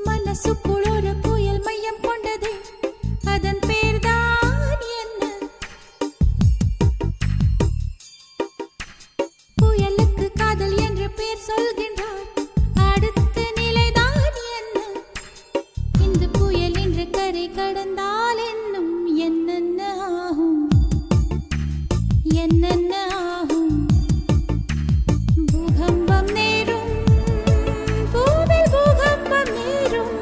மனசுக்குள் ஒரு புயல் மையம் கொண்டது, அதன் பேர்தான் என்ன? புயலுக்கு காதல் என்று பேர் சொல்கின்றார், அடுத்த நிலைதான் என்ன? இந்த புயல் என்று கரை கடந்தால் என்னும் என்னென்ன ஆகும், என்னென்ன ஆகும்? பூகம்பம் நேரும், பூவில் பூகம்பம் நேரும்,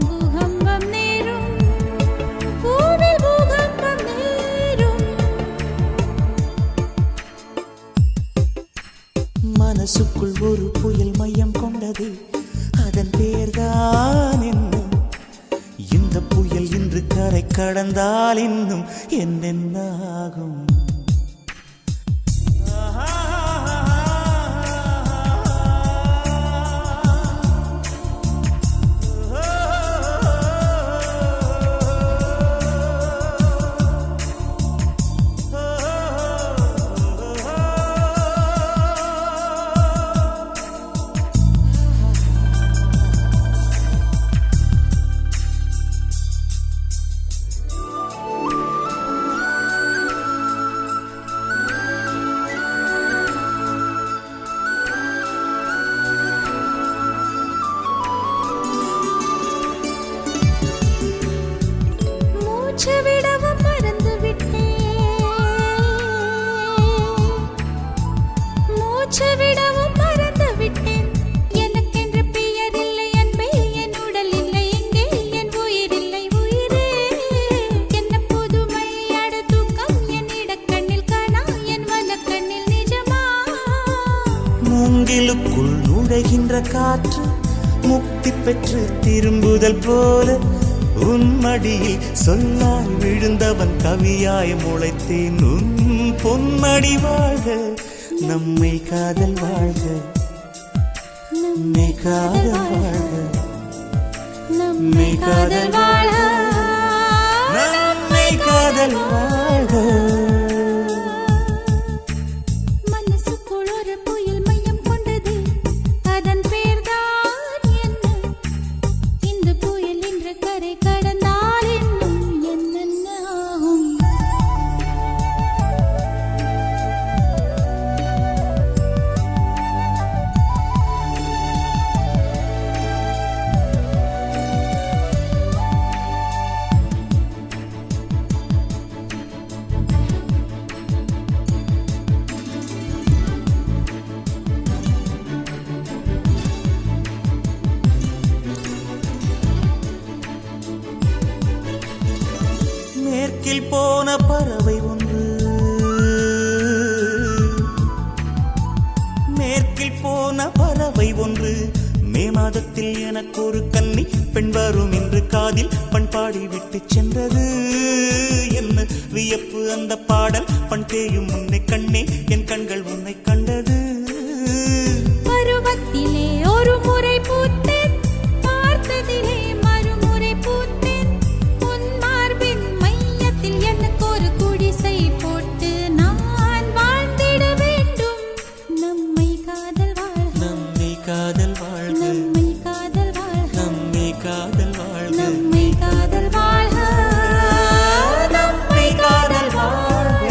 பூகம்பம் நேரும், பூவில் பூகம்பம் நேரும். மனசுக்குள் ஒரு புயல் மையம் கொண்டது, அதன் பேர்தான் என்ன? இந்த புயல் இன்று கரை கடந்தால் இன்னும் என்னென்ன ஆகும்? மூச்சு விடவும் மறந்து விட்டேன், மூச்சு விடவும் மறந்து விட்டேன். எனக்கென்று பெயர் இல்லை அன்பே, என் உடல் இல்லை எங்கே, என் உயிர் இல்லை உயிரே. என்ன புதுமை அட தூக்கம், என் இடக்கண்ணில் காணா, என் வலக்கண்ணில் நிஜமா? மூங்கிலுக்குள் நுழைகின்ற காற்று முக்தி பெற்று திரும்புதல் போல, உன் மடியில் சொல்லால் விழுந்தவன் கவியாய் முளைத்தேன். உன் பொன்மடி வாழ்க, நம்மை காதல் வாழ்க, நம்மை காதல் வாழ்க, நம்மை காதல் வாழ்க, நம்மை காதல் வாழ்க. மனசுக்குள் ஒரு புயல் மையம் கொண்டது, அதன் பேர்தான் என்ன? இந்த புயல் இன்று கரை கடந்தால் இன்னும் என்னென்ன ஆகும்? மேற்கில் போன பறவை ஒன்று, மேற்கில் போன பறவை ஒன்று, மே மாதத்தில் எனக்கு ஒரு கன்னி பெண் வரும் என்று காதில் பண்பாடி விட்டு சென்றது. என்ன வியப்பு அந்த பாடல், பண் தேயும் உன்னை கண்ணே, என் கண்கள் உன்னை கண்டது. பருவத்திலே ஒரு முறை பூத்தேன், பார்த்ததிலே மறுமுறை பூத்தேன். உன் மார்பின் மையத்தில் எனக்கு ஒரு குடிசை போட்டு நான் வாழ்ந்திட வேண்டும். நம்மை காதல் வாழ்க, நம்மை காதல் வாழ்க, நம்மை காதல் வாழ்க, நம்மை காதல் வாழ்க, நம்மை காதல் வாழ்க, நம்மை காதல் வாழ்க.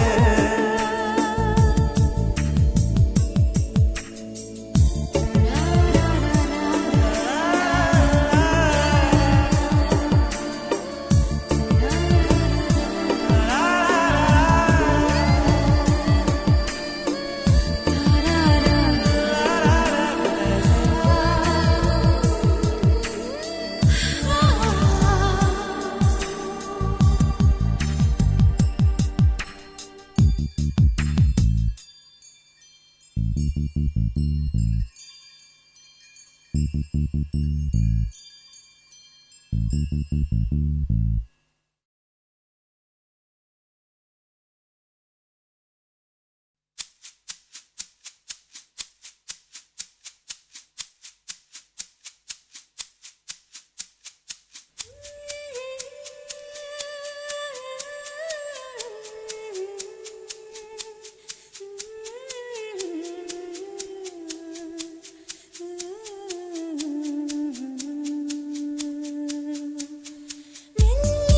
மெல்ல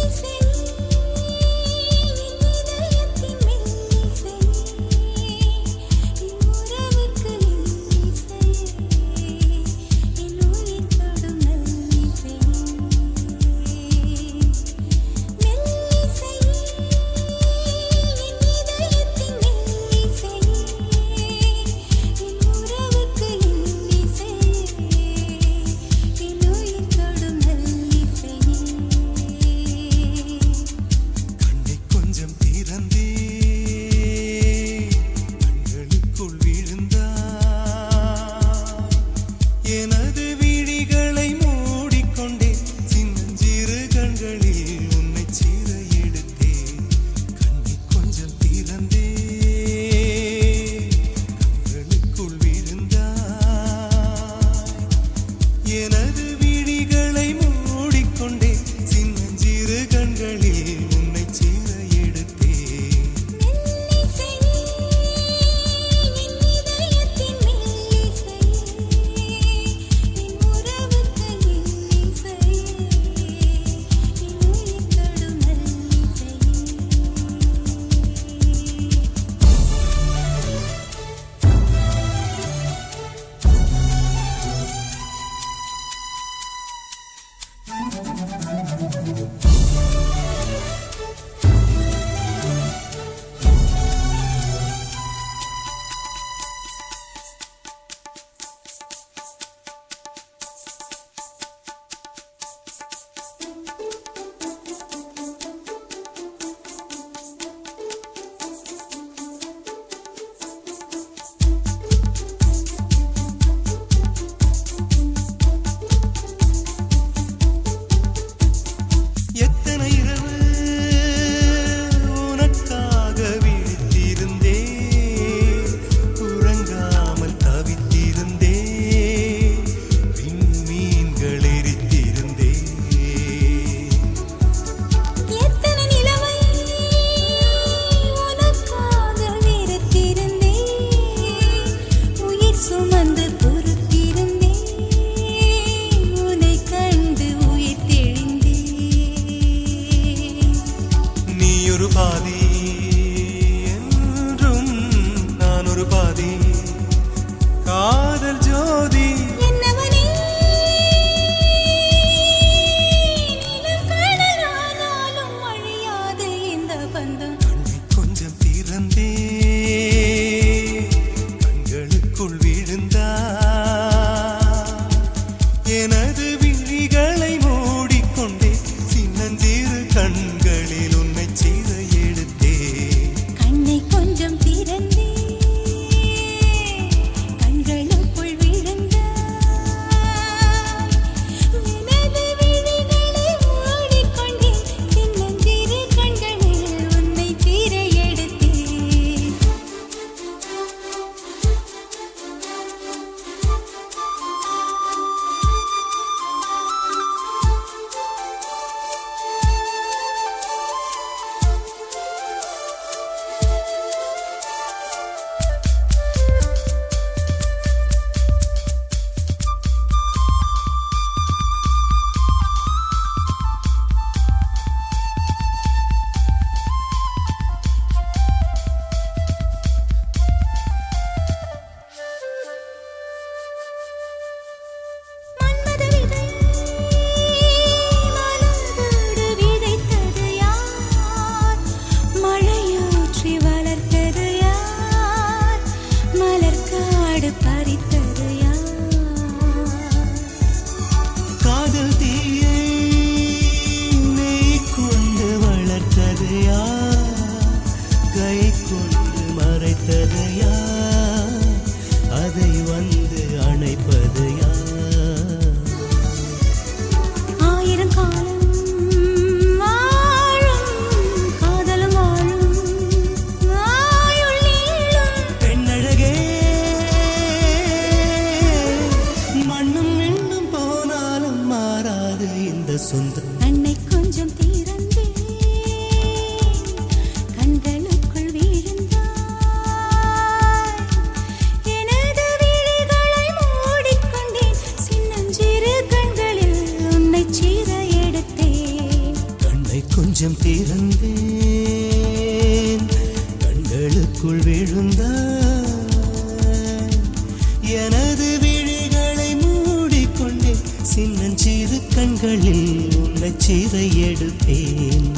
வந்து அணைப்பது யார்? ஆயிரம் காலம் வாழும் காதலும் வாழும் ஆயுள் நீளும். பெண்ணழகே மண்ணும் விண்ணும் போனாலும் மாறாது இந்த சொந்தம். கண்ணை கொஞ்சம் திறந்தே கண்களுக்குள் வீழ்ந்தாய். எனது விழிகளை மூடிக்கொண்டேன், சின்னஞ்சிறு கண்களில் உன்னை சீர எடுத்தேன். கண்ணை கொஞ்சம் திறந்தேன் கண்களுக்குள் விழுந்தாய். எனது விழிகளை மூடிக்கொண்டேன், சின்னஞ்சிறு கண்களில் உன்னை சீரை எடுப்பேன்.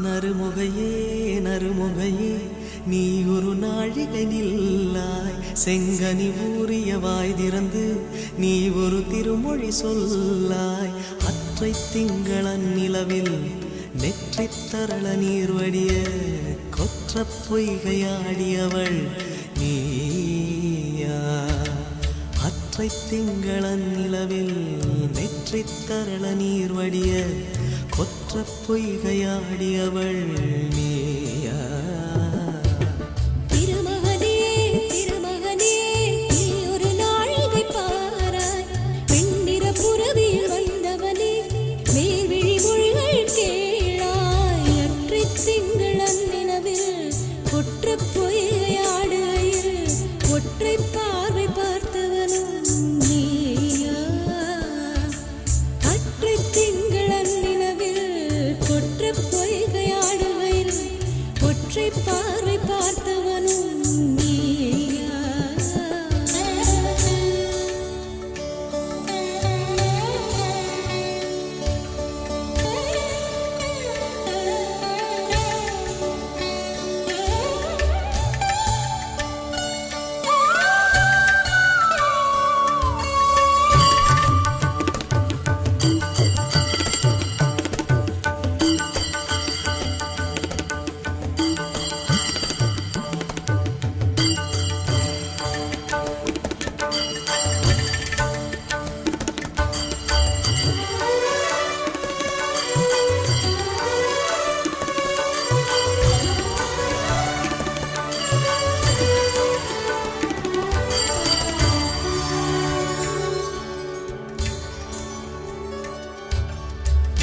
நறுமுகையே நறுமுகையே நீ ஒரு நாழிகை நில்லாய். செங்கனி ஊறிய வாய் திறந்து நீ ஒரு திருமொழி சொல்லாய். அற்றை திங்களன் நிலவில் நெற்றித் தரள நீர் வடிய கொற்ற பொய்கையாடியவள் நீயா? அற்றை திங்களன் நிலவில் நெற்றித் தரள நீர் வடிய கொற்ற பொய்கையாடியவள் நீயா? திருமகனே திருமகனே நீ ஒரு நாழிகை பாராய். வெண்ணிற புரவியில் வந்தவனே மேல்விழி மொழிகள் கேளாய். அற்றைத் திங்களன் நிலவில் கொற்ற பொய்கையாடுகையில் ஒற்றை பார்வை பார்த்தவனும் நீயா? அற்றைத் திங்களன் நிலவில் கொற்ற பொய்கையாடுகையில் ஒற்றை பார்வை பார்த்தவனும் நீயா?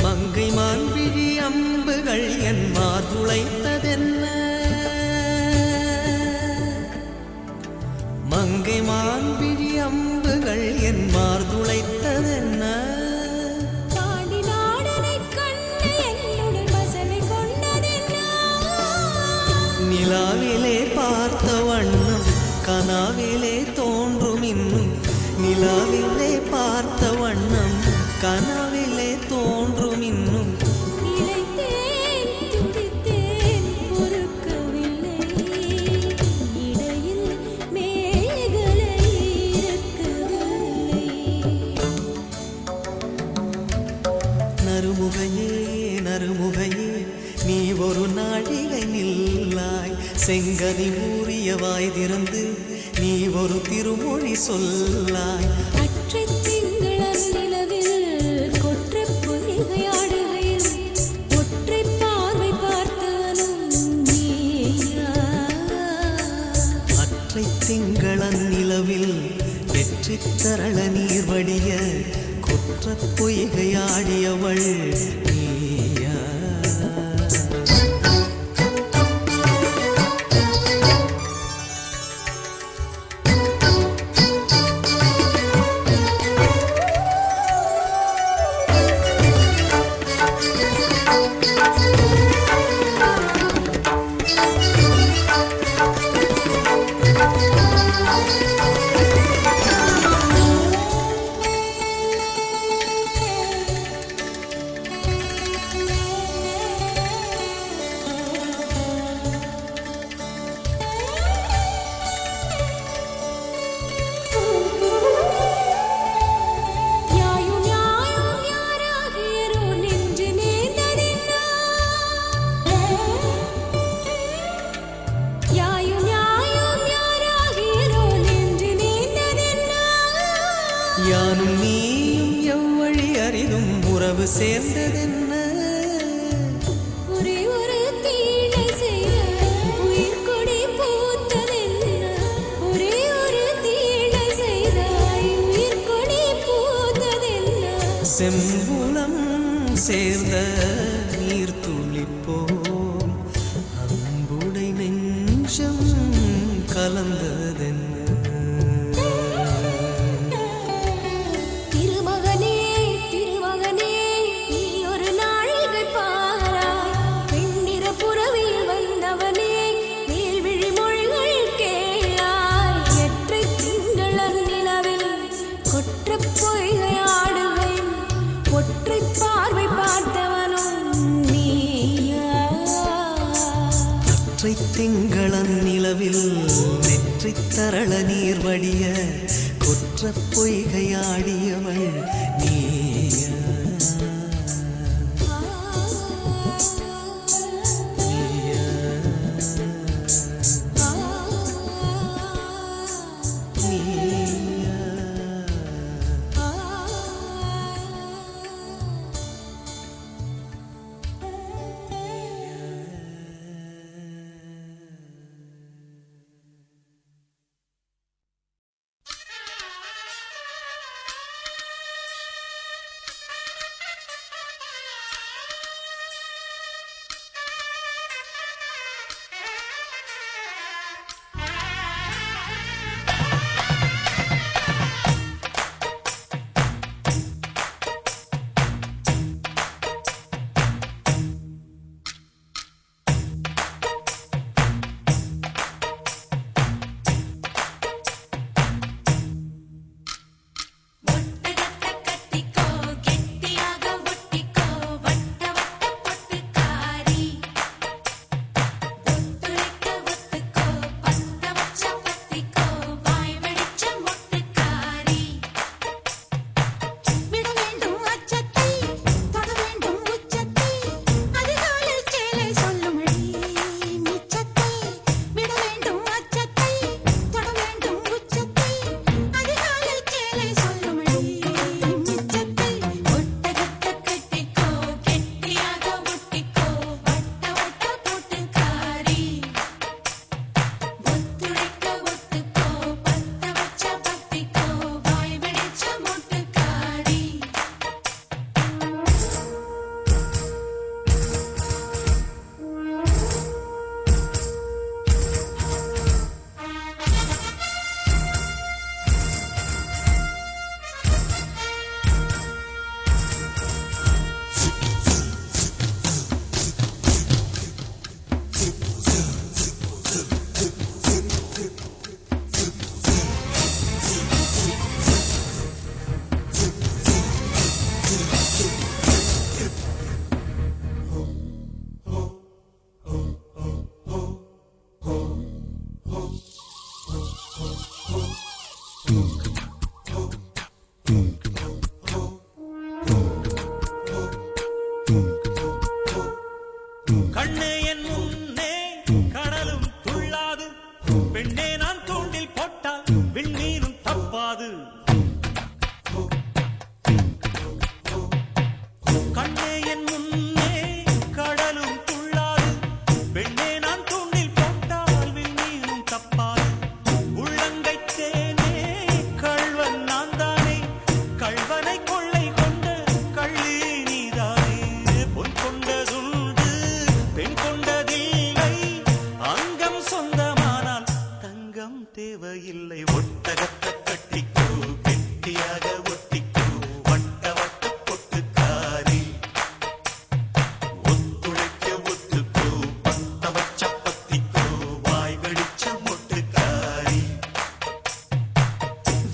மங்கை மான்விழி அம்புகள் என் மார்துளைத்ததென்ன? மங்கை மான்விழி அம்புகள் என் மார்துளைத்ததென்ன? பாண்டி நாடனைக் கண்டு என்னுடன் வசனை கொண்டதென்ன? நிலாவிலே பார்த்த வண்ணம் கனாவிலே தோன்றும் இன்னும். நிலாவிலே பார்த்த வண்ணம் கனாவிலே தோன்றும் இன்னும். இளைத்தேன் துடித்தேன் பொறுக்கவில்லை. இடையில் மேகலை இருக்கவில்லை. நறுமுகையே நறுமுகையே நீ ஒரு நாழிகை நில்லாய். செங்கனி ஊறிய வாய் திறந்து நீ ஒரு திருமொழி சொல்லாய். அற்றை திங்களன் நிலவில் கொற்ற பொய்கையாடுகையில் ஒற்றை பார்வை பார்த்தவனும் நீயா? அற்றை திங்களன் நிலவில் வெற்றி தரள நீர் வடிய குற்ற பொய்கையாடியவள் நீயா? யாயும் யாயும் யாராகியரோ நெஞ்சு நேர்ந்ததென்னா? யாயும் யாயும் யாராகியரோ நெஞ்சு நேர்ந்ததென்னா? யானும் நீயும் எவ்வழி அறிதும் உறவு சேர்ந்ததென்ன? ஒரே ஒரு தீழை செய்த உயிர்க்கொடி பூத்ததென்ன? ஒரே ஒரு தீழை செய்தாய் உயிர்க்கொடி பூத்ததென்ன? செம்புலம் சேர்ந்த நீர் துளிப்போம் அன்புடை நெஞ்சம் கலந்ததென்ன? திருமகனே திருமகனே நீ ஒரு நாழிகை பாராய். வெண்ணிற புறவியில் வந்தவனே மேல்விழி மொழிகள் கேளாய். எற்றை திங்களன் நிலவில் கொற்ற பொய்கையாடுகையில் ஒற்றை பார்வை பார்த்தவனும் நீயா? அற்றை திங்களன் நிலவில் நெற்றி தரள நீர் வடிய குற்ற பொய்கையாடியவள் நீயா? நீயா? நீயா?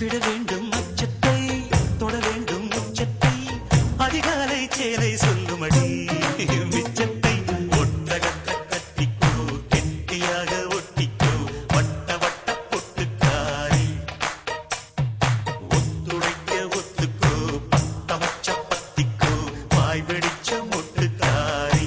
விட வேண்டும் அச்சத்தை தொட வேண்டும் உச்சத்தை அதிகாலை சேலை சொல்லுமடி மிச்சத்தை ஒட்டகத்தை கட்டிக்கோ கெட்டியாக ஒட்டிக்கோ வட்ட வட்ட பொட்டுக்காரி ஒத்துழைக்க ஒத்துக்கோ பத்த வச்ச பத்திக்கோ வாய் வெடிச்ச மொட்டுக்காரி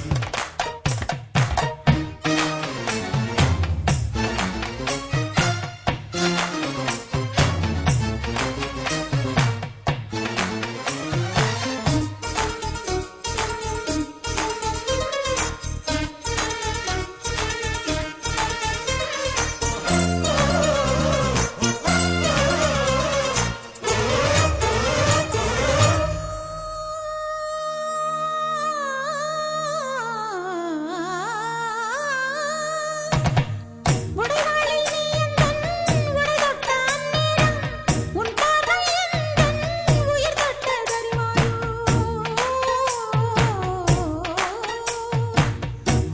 உடைவாளில் நீ எந்தன் உடை தொட்ட அந்நேரம் உன் பார்வை எந்தன் உயிர் தொட்ட தருவாயோ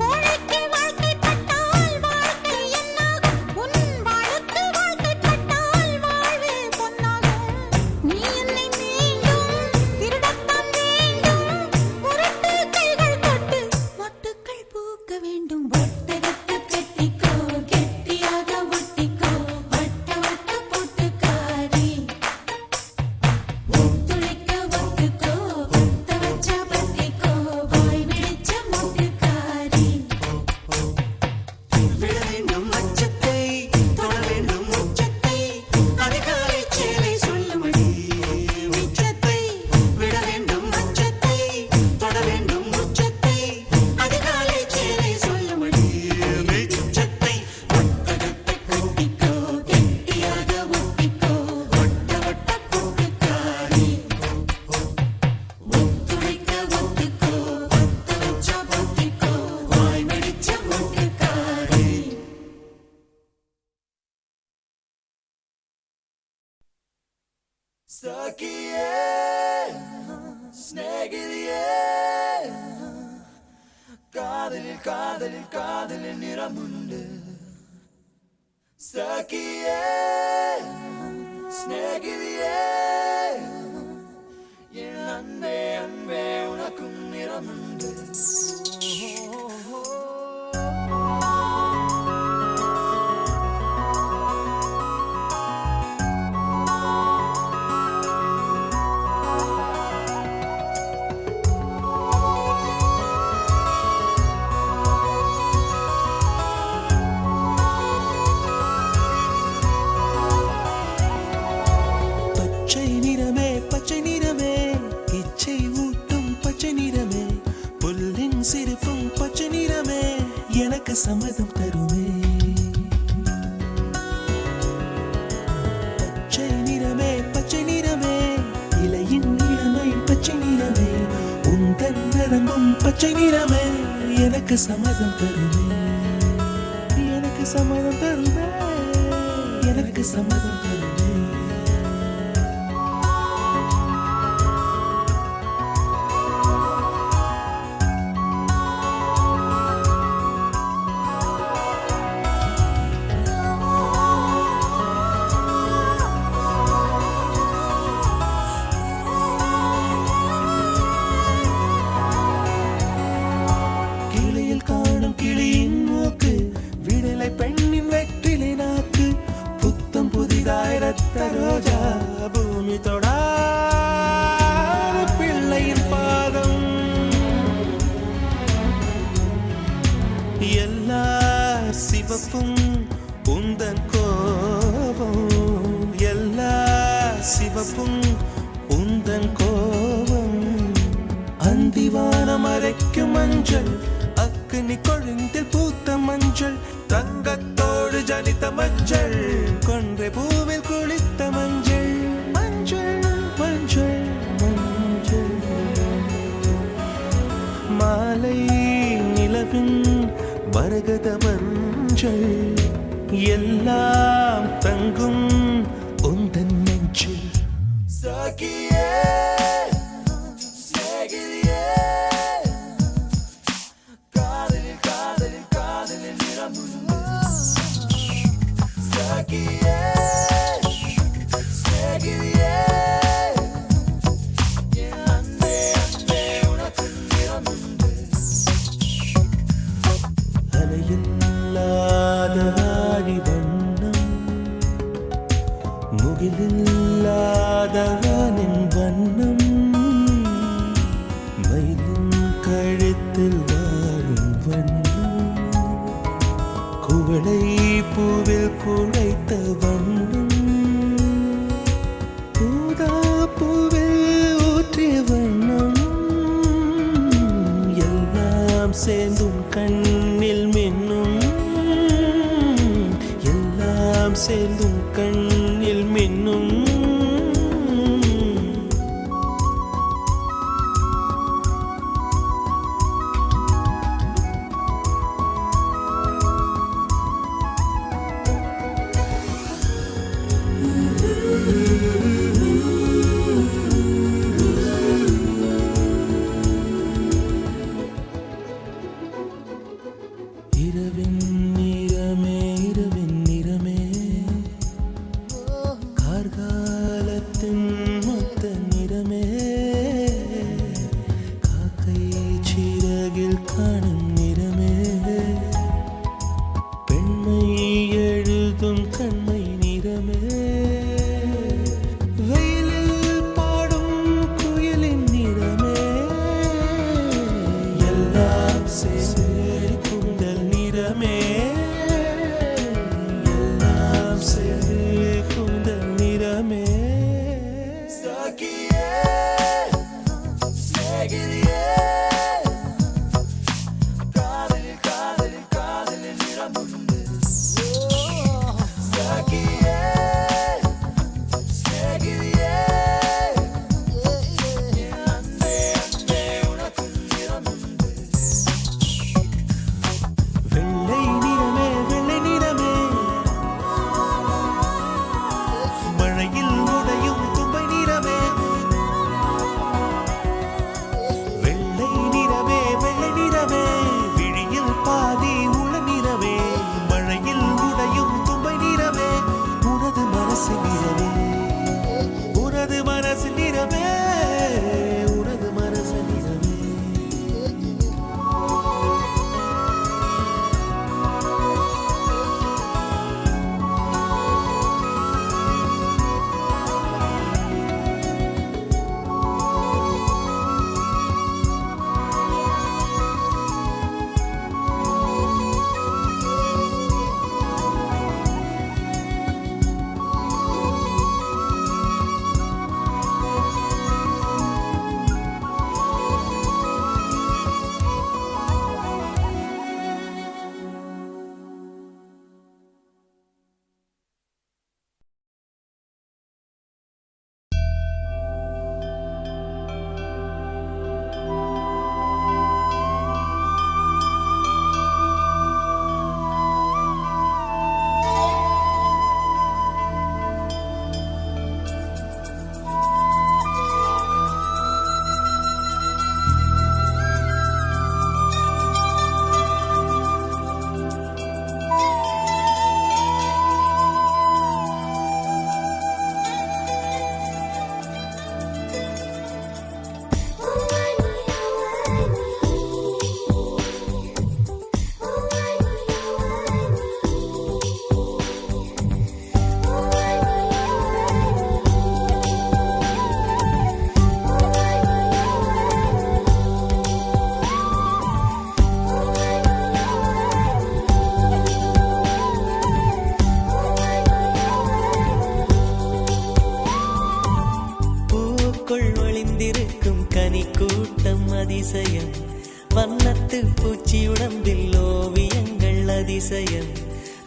கோழைக்கு வாழ்க்கைப்பட்டால் வாழ்க்கை என்னாகும் உன் வாழுக்கு வாழ்க்கைப்பட்டால் வாழ்வே பொன்னாகும் நீ என்னை மீண்டும் திருடத்தான் வேண்டும் முரட்டு கைகள் தொட்டு மொட்டுக்கள் பூக்க வேண்டும் ஒட்டகத்தை கட்டிக்கோ கெட்டியாக ஒட்டிக்கோ வட்ட வட்ட பொட்டுக்காரி ஒத்துழைக்க ஒத்துக்கோ பத்த வச்ச பத்திக்கோ வாய் வெடிச்ச மொட்டுக்காரி விட வேண்டும் அச்சத்தை தொட வேண்டும் உச்சத்தை அதிகாலை சேலை சொல்லுமடி மிச்சத்தை விட வேண்டும் அச்சத்தை தொட வேண்டும் உச்சத்தை அதிகாலை சேலை சொல்லுமடி மிச்சத்தை ஒட்டகத்தை கட்டிக்கோ கெட்டியாக ஒட்டிக்கோ வட்ட வட்ட பொட்டுக்காரி ஒத்துழைக்க ஒத்துக்கோ பத்த வச்ச பத்திக்கோ வாய் வெடிச்ச மொட்டுக்காரி സഖിയേ സ്നേഹിതയേ കാതലിൽ കാതലിൽ കാതലിൽ നിറമുണ്ട് സഖിയേ സ്നേഹിതയേ എൻ അன்பே അன்பേ ഉനക്കും നിറമുണ്ട് பச்சை நிறமே இச்சை ஊட்டும் பச்சை நிறமே புல்லின் சிரிப்பும் பச்சை நிறமே எனக்கு சம்மதம் தருமே பச்சை நிறமே இலையின் இளமை பச்சை நிறமே உந்தன் நரம்பும் பச்சை நிறமே எனக்கு சம்மதம் தருமே எனக்கு சம்மதம் தருமே எனக்கு சம்மதம் தருமே கிளியில் காணும் கிளியின் மூக்கு விடலை பெண்ணின் வெற்றிலை நாக்கு புத்தம் புதிதாய் ரத்த ரோஜா பூமி தொடாத பிள்ளையின் பாதம் எல்லா சிவப்பும் உந்தன் கோபம் எல்லா சிவப்பும் உந்தன் கோபம் அந்திவானம் அரைக்கும் மஞ்சள் அக்னி கொழுந்தில் பூத்த மஞ்சள் தங்கத்தோடு ஜனித்த மஞ்சள் கொன்றை பூவில் குளித்த மஞ்சள் மஞ்சள் மஞ்சள் மஞ்சள் மாலை நிலவின் மரகத மஞ்சள் எல்லாம் தங்கும் உந்தன் நெஞ்சில் சகியே Sneaky, yeah. முகிலில்லாதவனின் வண்ணம் மயிலின் கழுத்தில் வாழும் வண்ணம் குவளை பூவில் குழைத்த வண்ணம் ஊதா பூவில் ஊற்றிய வண்ணம் எல்லாம் சேர்ந்தும் கண்ணில் மின்னும் எல்லாம் சேர்ந்தும் கண்ணில் மின்னும் இரவின் நிறமே இரவின் நிறமே கார்காலத்தின் மொத்த நிறமே காக்கை சிறகில் காணும் நிறமே பெண்மை எழுதும் கண்மை நிறமே வெயிலில் பாடும் குயிலின் நிறமே எல்லாம் சேர்ந்து கூந்தல் நிறமே எல்லாம் சேர்ந்து கூந்தல் நிறமே சாகியே சேகிரியே காதலில் காதலில் காதலில் நிறமுண்டு சாகியே சேகிரியே அன்பே அன்பே உனக்கும் நிறமுண்டு வெள்ளை நிறமே வெள்ளை நிறமே மழையில் உடையும் தும்பை நிறமே வெள்ளை நிறமே வெள்ளை நிறமே விழியில் பாதி உள்ள நிறமே மழையில் உடையும் தும்பை நிறமே உனது மனசு நிறமே உனது மனசு நிறமே உனது மனசு நிறமே பூக்குள் ஒளிந்திருக்கும் கனி கூட்டம் அதிசயம் வண்ணத்து பூச்சி உடம்பில் ஓவியங்கள் அதிசயம்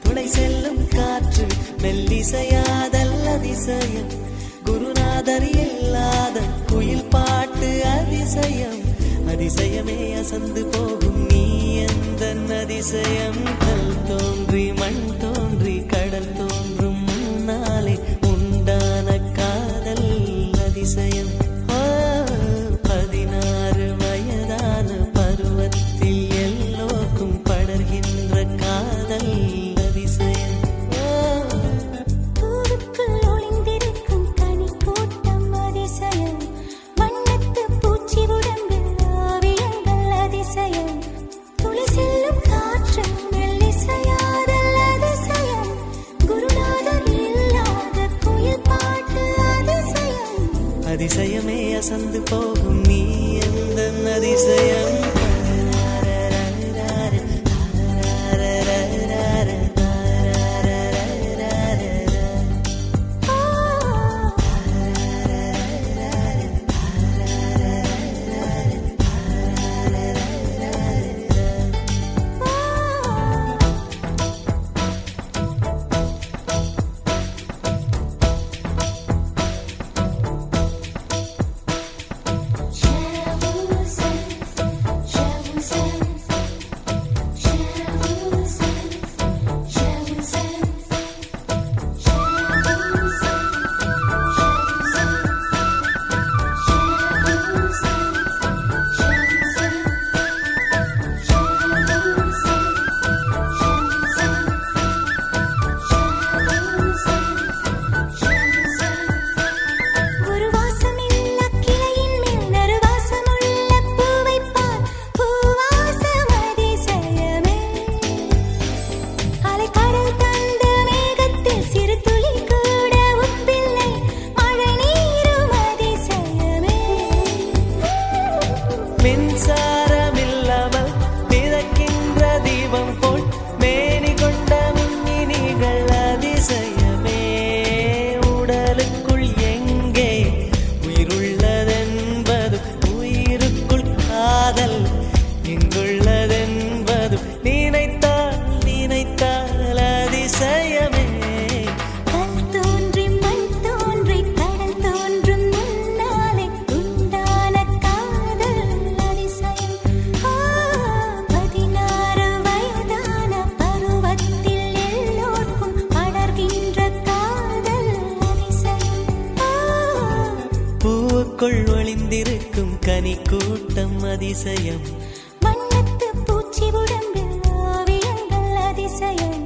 துளை செல்லும் காற்று மெல்லிசையாதல் அதிசயம் குருநாதர் இல்லாத குயில் பாட்டு அதிசயம் அதிசயமே அசந்து போகும் நீ எந்த அதிசயம் கல் தோன்றி மண் தோன்றி கடல் தோன்றும் முன்னாலே உண்டான காதல் அதிசயம் 16 வயதான பருவத்தில் எல்லோருக்கும் படர்கின்ற காதல் அதிசயம் பூவுக்குள் ஒளிந்திருக்கும் கனி கூட்டம் அதிசயம் வண்ணத்து பூச்சி உடம்பில் ஓவியங்கள் அதிசயம் துளி செல்லும் காற்று மெல்லிசையாதல் அதிசயம் அதிசயமே அசந்து போகும் நீ எந்த அதிசயம். ஒரு வாசமில்ல கிளையின் மேல் நறுவாசமுள்ள பூவைப் பார், பூவாசம் அதிசயமே. அலைக்கடல் தந்த மேகத்தில் சிறு துளி கூட உப்பில்லை, மழை நீரும் அதிசயமே. மின்சாரமில்லாமல் மிதக்கின்ற தீபம் போல் மேனி கொண்ட மின்மினிகள் அதிசயமே. உடலுக்குள் எங்கே உயிருள்ளதென்பது, உயிருக்குள் காதல் எங்குள்ளதென்பது நினைத்தால் நினைத்தால் அதிசயமே. கல் தோன்றி மண் தோன்றி கடல் தோன்றும் முன்னாலே உண்டான காதல் அதிசயம். 16 வயதான பருவத்தில் எல்லோர்க்கும் படர்கின்ற காதல் அதிசயம். பூவுக்குள் ஒளிந்திருக்கும் கனி கூட்டம் அதிசயம். வண்ணத்து பூச்சி உடம்பில் ஓவியங்கள் அதிசயம்.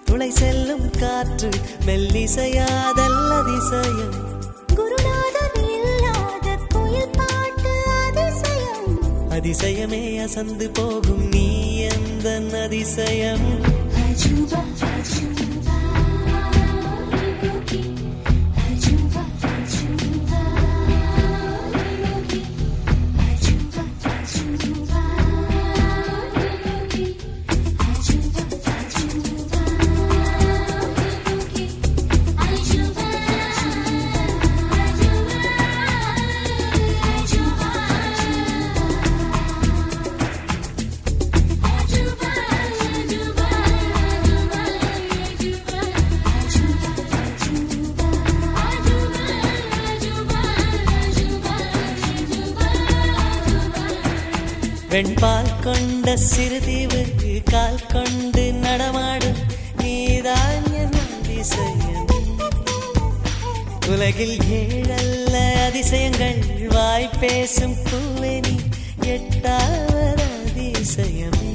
துளை செல்லும் காற்று மெல்லிசையாதல் அதிசயம். குருநாதர் இல்லாத குயில் பாட்டு அதிசயம். அதிசயமே அசந்து போகும் நீ எந்த அதிசயம். அஜூபா அஜூபா யோகி, அஜூபா அஜூபா யோகி, அஜூபா அஜூபா யோகி, அஜூபா அஜூபா யோகி, அஜூபா வெண்பால் கொண்ட சிறுதீவுக்கு கால் கொண்டு நடமாடும் நீதான் என் அதிசயம். உலகில் 7 அதிசயங்கள் வாய் பேசும் பூவே நீ எட்டாவது அதிசயமே.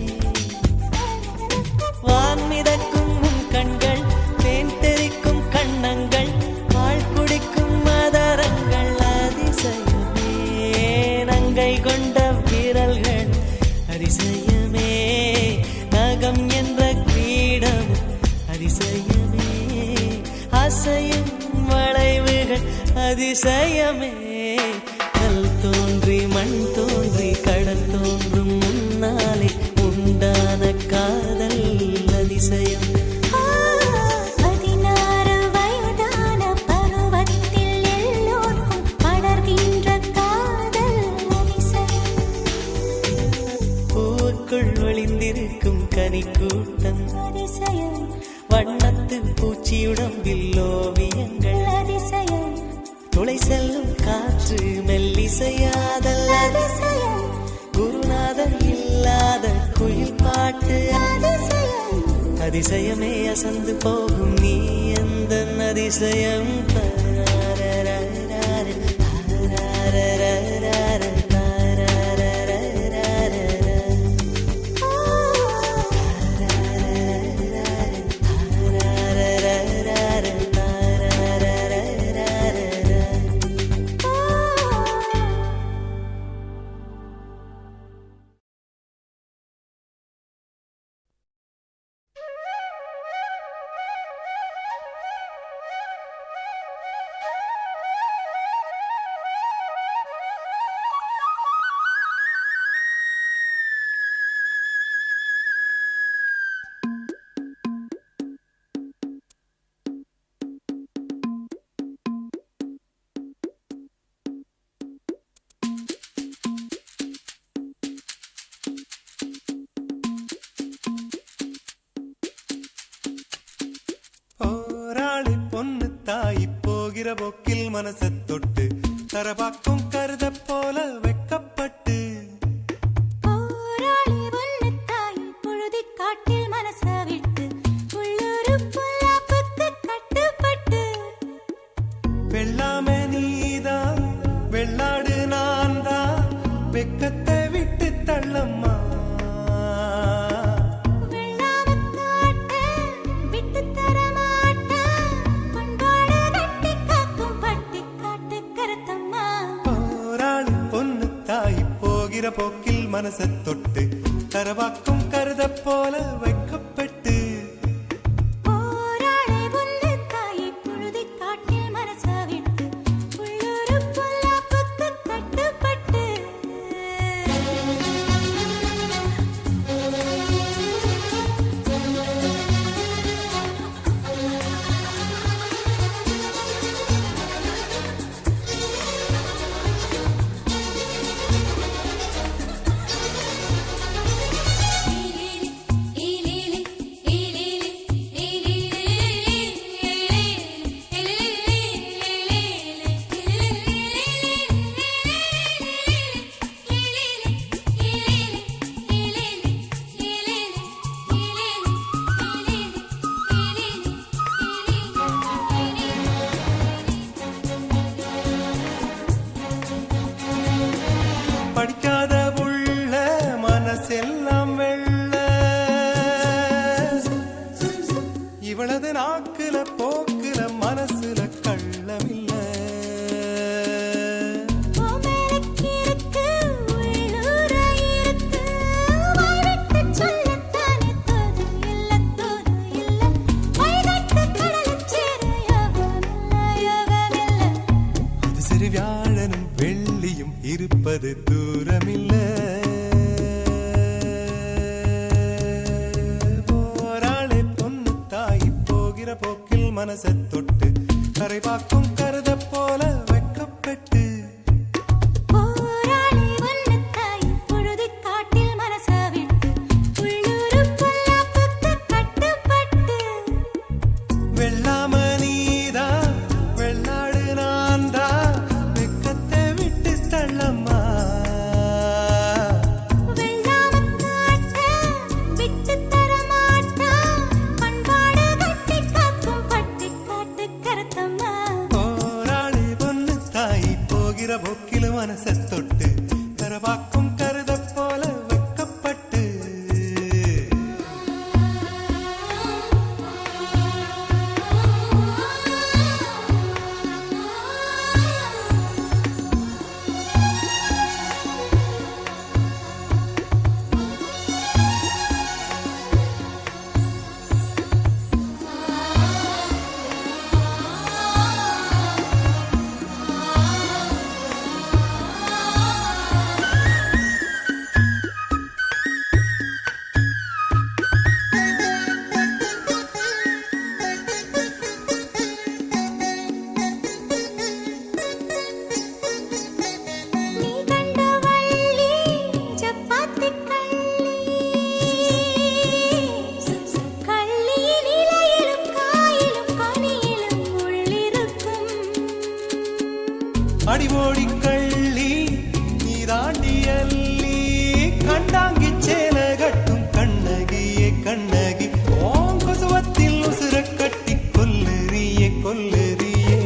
வான் மிதக்கும் உன் கண்கள், தேன் தெறிக்கும் கண்ணங்கள், பால் குடிக்கும் மதரங்கள் அதிசயமே. நங்கை கொண்ட வீரல்கள் அதிசயமே. நகம் என்ற கிரீடம் அதிசயமே. அசையும் வளைவுகள் அதிசயமே. கல் தோன்றி மண் தோன்றி கடல் தோன்றும் முன்னாலே உண்டான காதல் அதிசயம். 16 வயதான பருவத்தில் எல்லோர்க்கும் படர்கின்ற காதல் அதிசயம். பூவுக்குள் ஒளிந்திருக்கும் கனி கூட்டம் அதிசயம். வண்ணத்து பூச்சியுடம்பில் ஓவியங்கள் அதிசயம். துளை செல்லும் காற்று மெல்லிசையாதல் அதிசயம். குருநாதர் இல்லாத குயில் பாட்டு அதிசயம். அதிசயமே அசந்து போகும் நீ எந்த அதிசயம். தாய் போகிற போக்கில் மனச தொட்டு தரபாக்கும் கருத போல வெக்கப்பட்டு போராளி ஒன்னு தாய் பொழுதி காட்டில் மனச விட்டு உள்ளூரு பொல்லாப்புக்கு கட்டுப்பட்டு வெள்ளாமே நீதான் வெள்ளாடு நான் தான் வெக்கத்தை விட்டு தள்ளம்மா போக்கில் மனச தொட்டு தரவாக்கும் கருத போல வைக்கப்பட்டு போராளி ஒன்னு தாய் பொழுதி காட்டில் மனச விட்டு உள்ளூரு பொல்லாப்புக்கு கட்டுப்பட்டு படிக்காத உள்ள மனசெல்லாம் வெள்ள இவளது நாக்குல போக்குல மனசுல கள்ளமில்ல அது சிறு வியாழனும் வெள்ளியும் இருப்பது தூரமில்ல போராளே பொண்ணு தாய் போகிற போக்கில் மனச தொட்டு கரைபாக்கும் கருத போல வெக்கப்பட்டு போராளி ஒன்னு தாய் பொழுதி காட்டில் மனச விட்டு உள்ளூரு பொல்லாப்புக்கு கட்டுப்பட்டு வெள்ளாம நீதா வெள்ளாடு நான் தான் வெக்கத்தை விட்டு தள்ளம்மா போராளி பொண்ணு தாய் போகிற போக்கில் மனச தொட்டு கரவாக்கும் கருத போல வெக்கப்பட்டு அடிவோடி கள்ளி நீராண்டி அள்ளி கண்டாங்கி சேல கட்டும் கண்ணகியே கண்ணகி ஓங்குசுவத்தில் உசுர கட்டி கொல்லுறியே கொல்லுறியே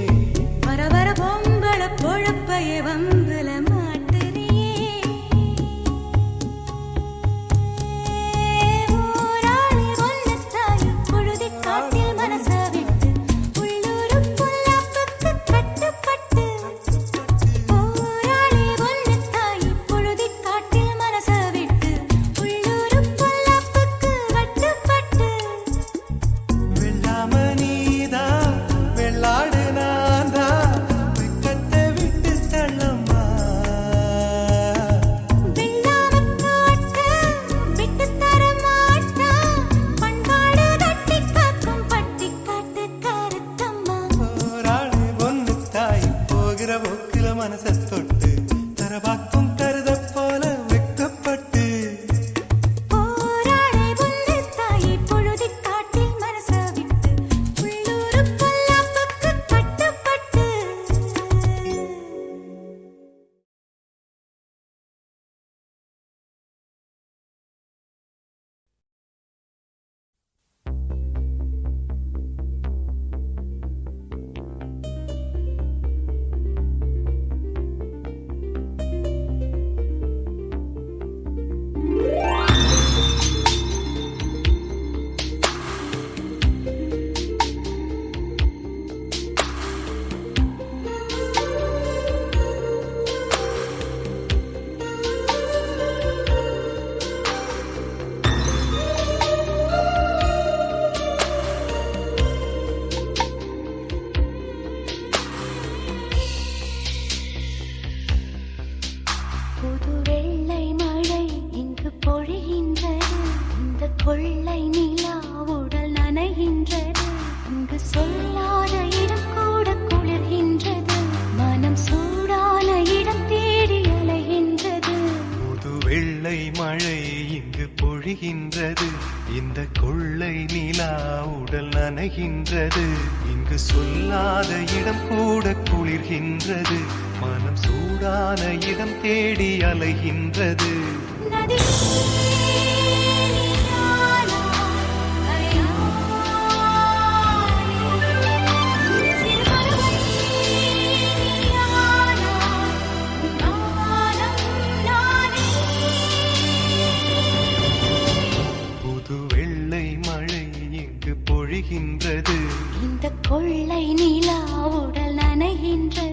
வர வர பொம்பள பொழப்பைய வம்புல மாட்டுறியே போராளி ஒன்னு தாய் பொழுதி காட்டில் மனச விட்டு உள்ளூரு பொல்லாப்புக்கு கட்டுப்பட்டு போராளி ஒன்னு தாய் பொழுதி காட்டில் மனச விட்டு உள்ளூரு பொல்லாப்புக்கு கட்டுப்பட்டு வெள்ளாம நீதா வெள்ளாடு நான் தான் வெக்கத்தை விட்டு தள்ளம்மா வெள்ளாம காட்ட விட்டு தர மாட்டா பண்பாடு கட்டி காக்கும் பட்டி காட்டு கருத்தம்மா போராளி பொண்ணு தாய் போகிற போக்கில மனச தொட்டு தரபாக்கும் கருத போல வெக்கப்பட்டு போராளி ஒன்னு தாய் பொழுதி காட்டில் மனச விட்டு உள்ளூரு பொல்லாப்புக்கு நனைகின்றது. இங்கு சொல்லாத இடம் கூட குளிர்கின்றது. மனம் சூடான இடம் தேடி அலைகின்றது. நதி புது வெள்ளை மழை இங்கு பொழிகின்றது. இந்த கொள்ளை நிலா உடல் நனைகின்றது.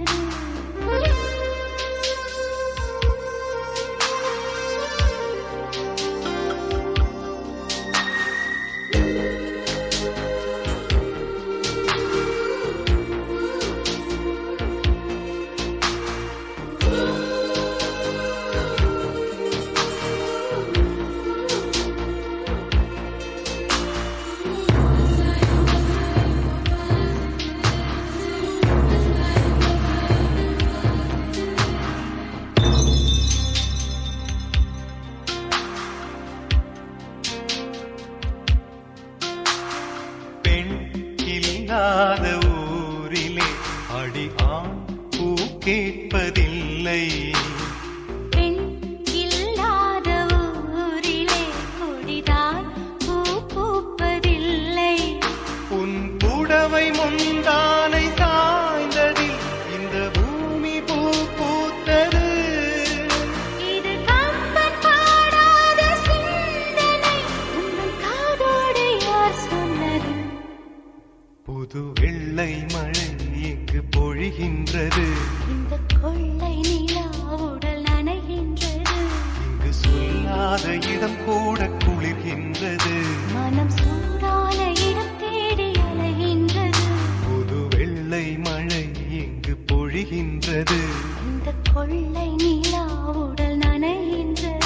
பெண் இல்லாத ஊரிலே அடி ஆண் பூ கேட்பதில்லை. பெண் இல்லாத ஊரிலே கொடிதான் பூ பூப்பதில்லை. உன் புடவை முந்தானை சாய்ந்ததில் இந்த பூமி பூ பூத்தது. இது கம்பன் பாடாத சிந்தனை, உந்தன் காதோடு யார் சொன்னது? புது வெள்ளை மழை இங்கு பொழிகின்றது. இந்த கொள்ளை நிலா உடல் நனைகின்றது. இங்கு சொல்லாத இடம் கூட குளிர்கின்றது. மனம் சூடான இடம் தேடி அலைகின்றது. புது வெள்ளை மழை இங்கு பொழிகின்றது. இந்த கொள்ளை நிலா உடல் நனைகின்றது.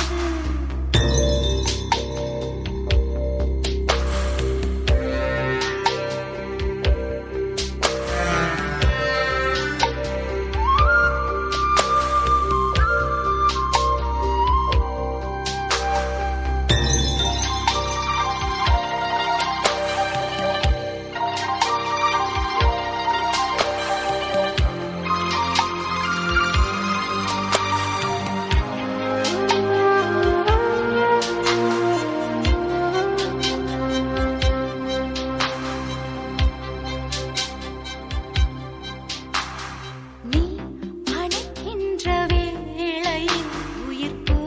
நீ அணைக்கின்ற வேளையில் உயிர்ப்பு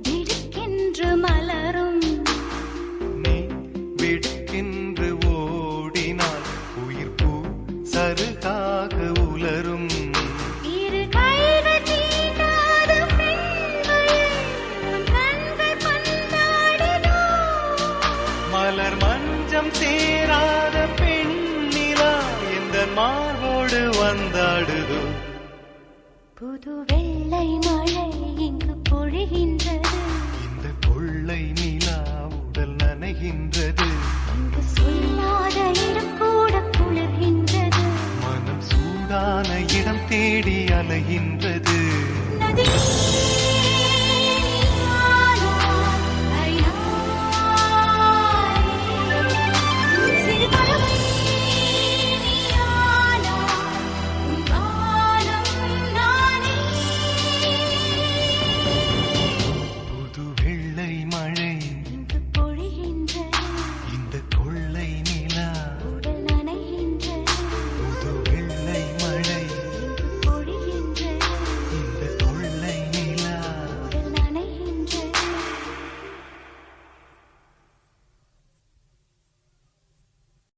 திடுக்கென்று மலரும். நீ விடுக்கின்று ஓடினால் உயிர் பூ சருகாக உலரும். இரு கைகள் தீண்டாத பெண்களே, உன் கண்கள் பந்தாடுதோ? மலர் மஞ்சம் சேராத பெண்ணிலா எந்த மார்போடு வந்தாடுதோ. புது வெள்ளை மழை இங்கு பொழிகின்றது. இந்த கொள்ளை நிலா உடல் நனைகின்றது. இங்கு சொல்லாத இடம் கூட குளிர்கின்றது. மனம் சூடான இடம் தேடி அலைகின்றது. நதி